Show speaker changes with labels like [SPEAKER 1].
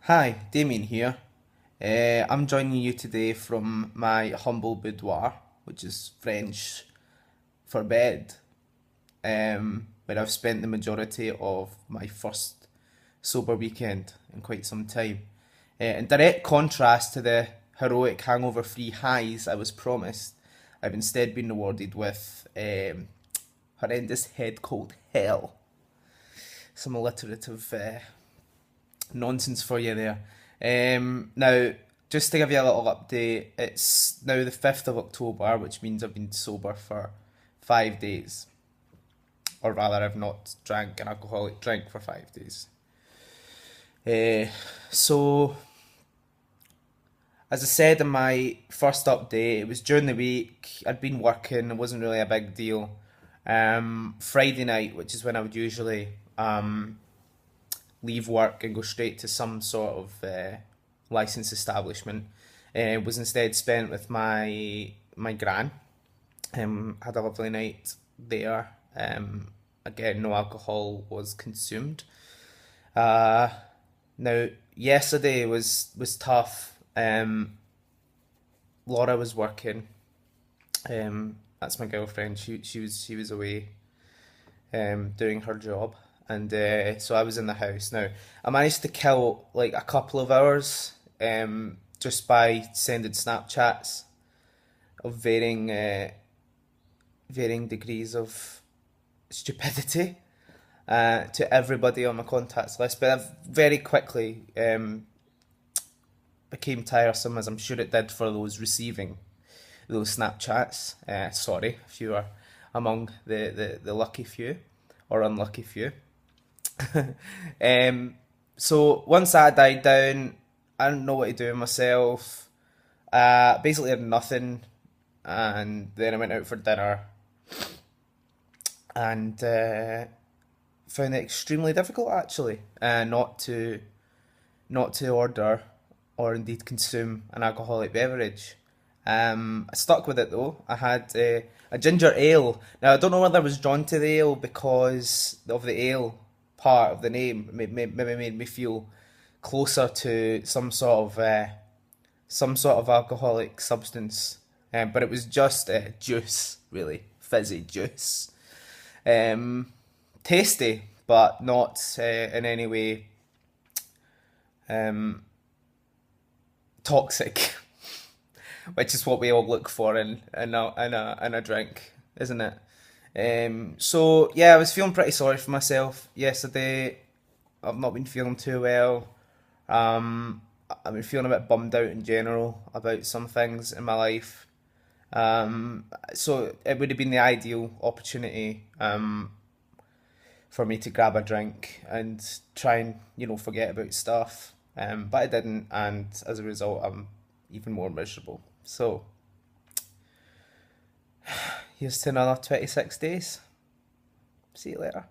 [SPEAKER 1] Hi, Damien here. I'm joining you today from my humble boudoir, which is French for bed, where I've spent the majority of my first sober weekend in quite some time. In direct contrast to the heroic hangover-free highs I was promised, I've instead been rewarded with horrendous head cold hell. Some alliterative nonsense for you there. Now, just to give you a little update, it's now the 5th of October, which means I've been sober for 5 days. Or rather, I've not drank an alcoholic drink for 5 days. So, as I said in my first update, it was during the week, I'd been working, it wasn't really a big deal. Friday night, which is when I would usually leave work and go straight to some sort of licensed establishment. Was instead spent with my gran. Had a lovely night there. Again, no alcohol was consumed. Now, yesterday was tough. Laura was working. That's my girlfriend. She was away doing her job, and so I was in the house. Now I managed to kill like a couple of hours just by sending Snapchats of varying degrees of stupidity to everybody on my contacts list, but I very quickly became tiresome, as I'm sure it did for those receiving those Snapchats. Sorry if you are among the lucky few or unlucky few. So once that died down, I didn't know what to do with myself. Basically had nothing, and then I went out for dinner, and found it extremely difficult actually, not to order or indeed consume an alcoholic beverage. I stuck with it though. I had a ginger ale. Now I don't know whether I was drawn to the ale because of the ale part of the name. Maybe made me feel closer to some sort of alcoholic substance. But it was just juice, really, fizzy juice. Tasty, but not in any way um, toxic, which is what we all look for in a drink, isn't it? So yeah, I was feeling pretty sorry for myself yesterday. I've not been feeling too well. I've been feeling a bit bummed out in general about some things in my life. So it would have been the ideal opportunity for me to grab a drink and try and forget about stuff. But I didn't, and as a result, I'm even more miserable. So here's to another 26 days. See you later.